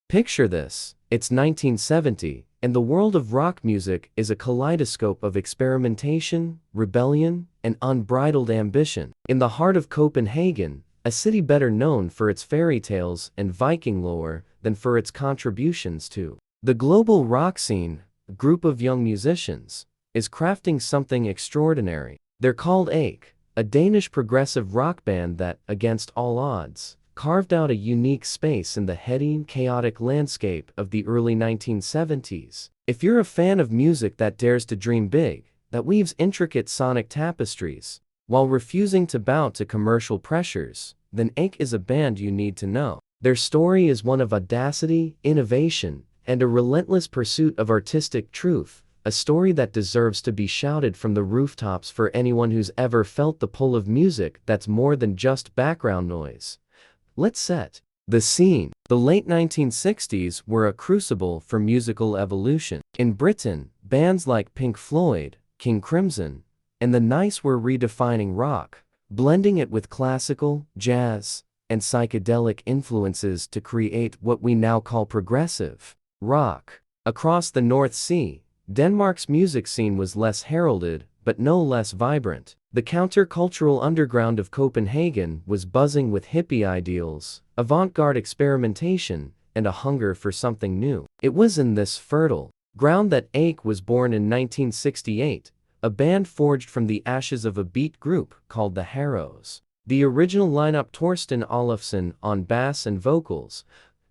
Picture this, it's 1970, and the world of rock music is a kaleidoscope of experimentation, rebellion, and unbridled ambition. In the heart of Copenhagen, a city better known for its fairy tales and Viking lore than for its contributions to the global rock scene, a group of young musicians is crafting something extraordinary. They're called Ache, a Danish progressive rock band that, against all odds, carved out a unique space in the heady, chaotic landscape of the early 1970s. If you're a fan of music that dares to dream big, that weaves intricate sonic tapestries, while refusing to bow to commercial pressures, then Ache is a band you need to know. Their story is one of audacity, innovation, and a relentless pursuit of artistic truth, a story that deserves to be shouted from the rooftops for anyone who's ever felt the pull of music that's more than just background noise. Let's set the scene. The late 1960s were a crucible for musical evolution. In Britain, bands like Pink Floyd, King Crimson, and the Nice were redefining rock, blending it with classical, jazz, and psychedelic influences to create what we now call progressive rock. Across the North Sea, Denmark's music scene was less heralded, but no less vibrant. The countercultural underground of Copenhagen was buzzing with hippie ideals, avant-garde experimentation, and a hunger for something new. It was in this fertile ground that Ache was born in 1968, a band forged from the ashes of a beat group called the Harrows. The original lineup: Torsten Olufsen on bass and vocals,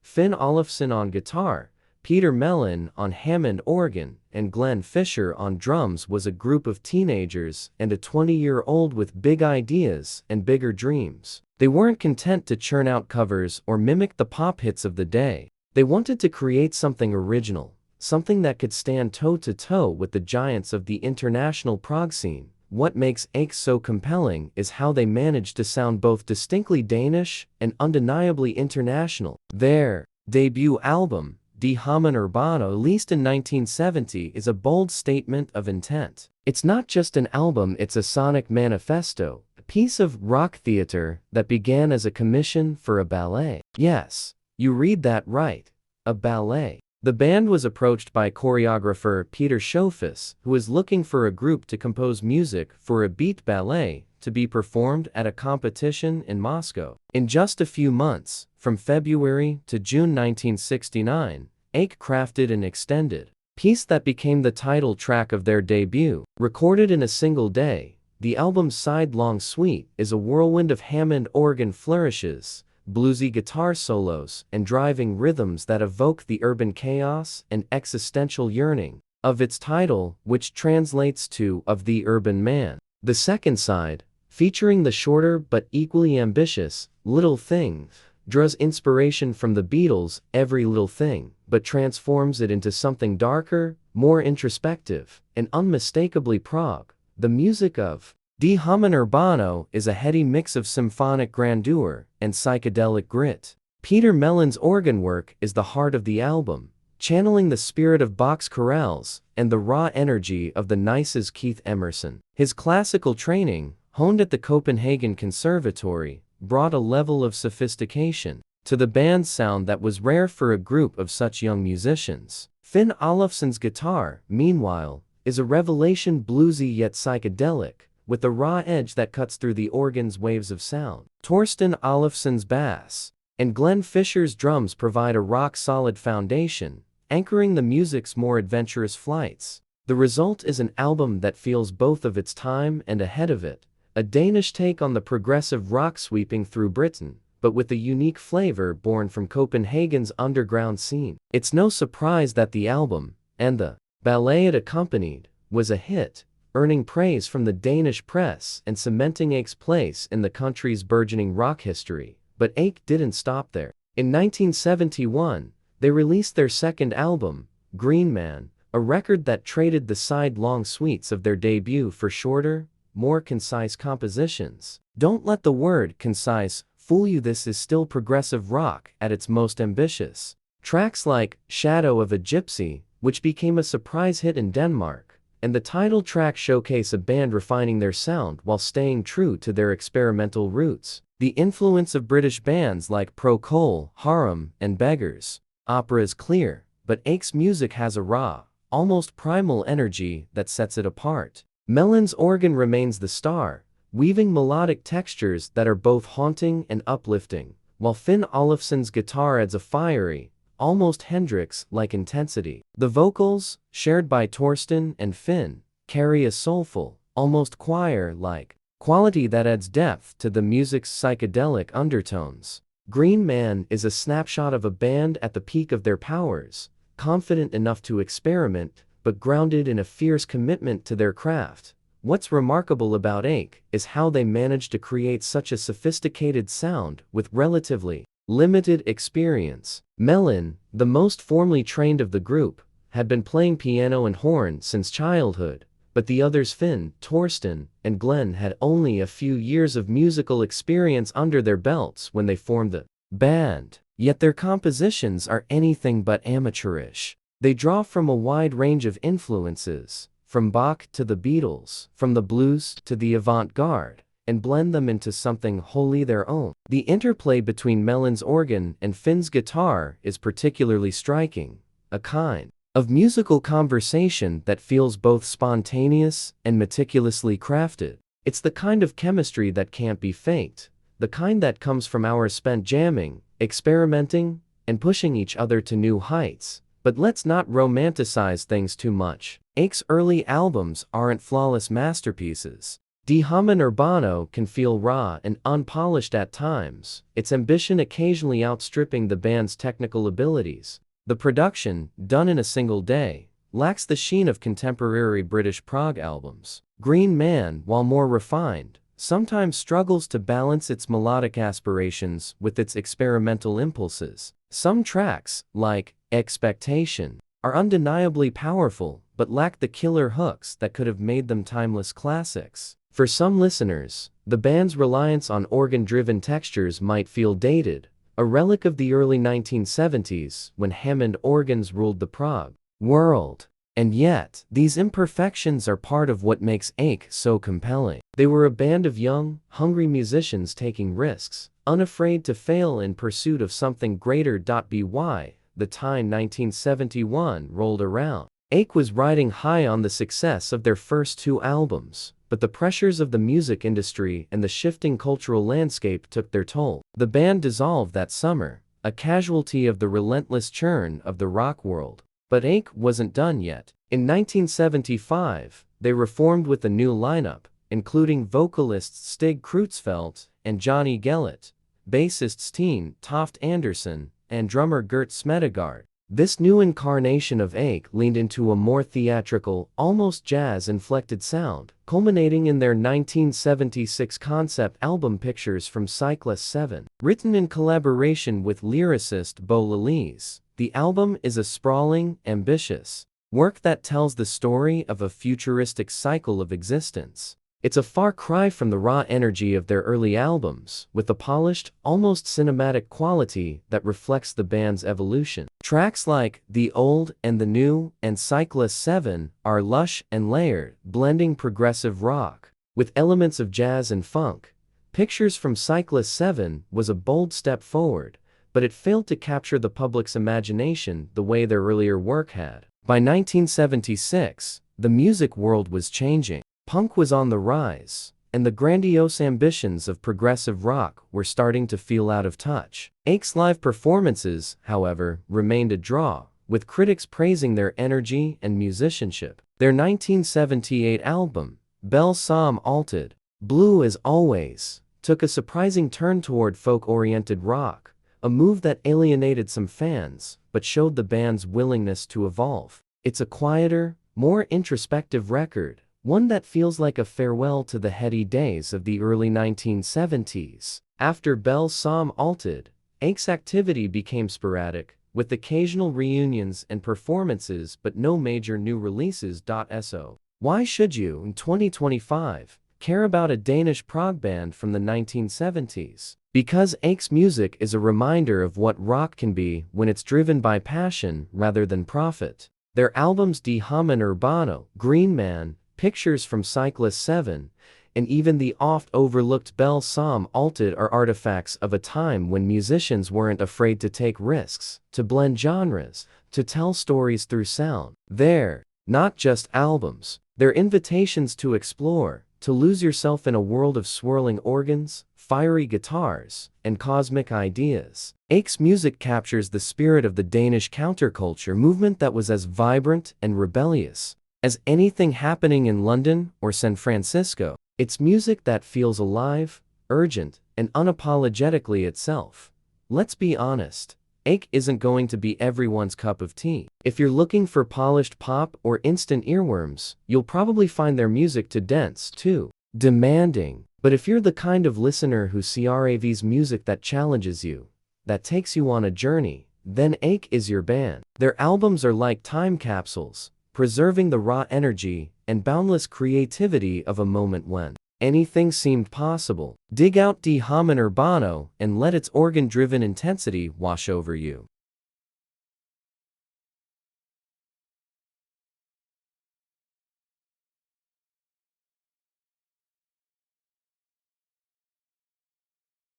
Finn Olufsen on guitar, Peter Mellon on Hammond organ, and Glenn Fisher on drums, was a group of teenagers and a 20-year-old with big ideas and bigger dreams. They weren't content to churn out covers or mimic the pop hits of the day. They wanted to create something original, something that could stand toe-to-toe with the giants of the international prog scene. What makes Ache so compelling is how they managed to sound both distinctly Danish and undeniably international. Their debut album, Die Hammen Urbano, released in 1970, is a bold statement of intent. It's not just an album, it's a sonic manifesto, a piece of rock theater that began as a commission for a ballet. Yes, you read that right, a ballet. The band was approached by choreographer Peter Schofius, who was looking for a group to compose music for a beat ballet to be performed at a competition in Moscow. In just a few months, from February to June 1969, Ache crafted an extended piece that became the title track of their debut. Recorded in a single day, the album's side-long suite is a whirlwind of Hammond organ flourishes, bluesy guitar solos, and driving rhythms that evoke the urban chaos and existential yearning of its title, which translates to "of the urban man." The second side, featuring the shorter but equally ambitious Little Thing, draws inspiration from the Beatles' Every Little Thing, but transforms it into something darker, more introspective, and unmistakably prog. The music of Die Hammen Urbano is a heady mix of symphonic grandeur and psychedelic grit. Peter Mellon's organ work is the heart of the album, channeling the spirit of Bach's chorales and the raw energy of the Nice's Keith Emerson. His classical training, honed at the Copenhagen Conservatory, brought a level of sophistication to the band's sound that was rare for a group of such young musicians. Finn Olufsen's guitar, meanwhile, is a revelation, bluesy yet psychedelic, with a raw edge that cuts through the organ's waves of sound. Torsten Olufsen's bass and Glenn Fisher's drums provide a rock-solid foundation, anchoring the music's more adventurous flights. The result is an album that feels both of its time and ahead of it, a Danish take on the progressive rock sweeping through Britain, but with a unique flavor born from Copenhagen's underground scene. It's no surprise that the album, and the ballet it accompanied, was a hit, earning praise from the Danish press and cementing Ache's place in the country's burgeoning rock history. But Ache didn't stop there. In 1971, they released their second album, Green Man, a record that traded the side-long suites of their debut for shorter, more concise compositions. Don't let the word concise fool you. This is still progressive rock at its most ambitious. Tracks like Shadow of a Gypsy, which became a surprise hit in Denmark, and the title track showcase a band refining their sound while staying true to their experimental roots. The influence of British bands like Prog, Harem, and Beggars opera is clear, but Ache's music has a raw, almost primal energy that sets it apart. Mellon's organ remains the star, weaving melodic textures that are both haunting and uplifting, while Finn Olafsson's guitar adds a fiery, almost Hendrix-like intensity. The vocals, shared by Torsten and Finn, carry a soulful, almost choir-like quality that adds depth to the music's psychedelic undertones. Green Man is a snapshot of a band at the peak of their powers, confident enough to experiment, but grounded in a fierce commitment to their craft. What's remarkable about Ache is how they managed to create such a sophisticated sound with relatively limited experience. Mellon, the most formally trained of the group, had been playing piano and horn since childhood, but the others Finn, Torsten, and Glenn had only a few years of musical experience under their belts when they formed the band. Yet their compositions are anything but amateurish. They draw from a wide range of influences, from Bach to the Beatles, from the blues to the avant-garde, and blend them into something wholly their own. The interplay between Mellon's organ and Finn's guitar is particularly striking, a kind of musical conversation that feels both spontaneous and meticulously crafted. It's the kind of chemistry that can't be faked, the kind that comes from hours spent jamming, experimenting, and pushing each other to new heights. But let's not romanticize things too much. Ache's early albums aren't flawless masterpieces. Die Hummen Urbano can feel raw and unpolished at times, its ambition occasionally outstripping the band's technical abilities. The production, done in a single day, lacks the sheen of contemporary British prog albums. Green Man, while more refined, sometimes struggles to balance its melodic aspirations with its experimental impulses. Some tracks, like Expectation, are undeniably powerful, but lack the killer hooks that could have made them timeless classics. For some listeners, the band's reliance on organ-driven textures might feel dated, a relic of the early 1970s when Hammond organs ruled the prog world. And yet, these imperfections are part of what makes Ache so compelling. They were a band of young, hungry musicians taking risks, unafraid to fail in pursuit of something greater. By the time 1971 rolled around, Ache was riding high on the success of their first two albums, but the pressures of the music industry and the shifting cultural landscape took their toll. The band dissolved that summer, a casualty of the relentless churn of the rock world. But Ache wasn't done yet. In 1975, they reformed with a new lineup, including vocalists Stig Kreutzfeldt and Johnny Gellert, bassists Teen Toft Anderson, and drummer Gert Smedegaard. This new incarnation of Ache leaned into a more theatrical, almost jazz-inflected sound, culminating in their 1976 concept album Pictures from Cyclist 7. Written in collaboration with lyricist Bo Lalise, the album is a sprawling, ambitious work that tells the story of a futuristic cycle of existence. It's a far cry from the raw energy of their early albums, with a polished, almost cinematic quality that reflects the band's evolution. Tracks like The Old and the New and Cyclist 7 are lush and layered, blending progressive rock with elements of jazz and funk. Pictures from Cyclist 7 was a bold step forward, but it failed to capture the public's imagination the way their earlier work had. By 1976, the music world was changing. Punk was on the rise, and the grandiose ambitions of progressive rock were starting to feel out of touch. Ache's live performances, however, remained a draw, with critics praising their energy and musicianship. Their 1978 album, Belle Somme Alted, Blue as Always, took a surprising turn toward folk-oriented rock, a move that alienated some fans, but showed the band's willingness to evolve. It's a quieter, more introspective record, one that feels like a farewell to the heady days of the early 1970s. After Belle Somme Alted, Ache's activity became sporadic, with occasional reunions and performances but no major new releases. So, why should you, in 2025, care about a Danish prog band from the 1970s? Because Ache's music is a reminder of what rock can be when it's driven by passion rather than profit. Their albums Die Hummen Urbano, Green Man, Pictures from Cyclist 7, and even the oft-overlooked Bell Psalm Alted are artifacts of a time when musicians weren't afraid to take risks, to blend genres, to tell stories through sound. They're not just albums, they're invitations to explore, to lose yourself in a world of swirling organs, fiery guitars, and cosmic ideas. Ache's music captures the spirit of the Danish counterculture movement that was as vibrant and rebellious as anything happening in London or San Francisco. It's music that feels alive, urgent, and unapologetically itself. Let's be honest, Ache isn't going to be everyone's cup of tea. If you're looking for polished pop or instant earworms, you'll probably find their music too dense, too demanding. But if you're the kind of listener who craves music that challenges you, that takes you on a journey, then Ache is your band. Their albums are like time capsules, preserving the raw energy and boundless creativity of a moment when anything seemed possible. Dig out Die Hamen Urbano and let its organ-driven intensity wash over you.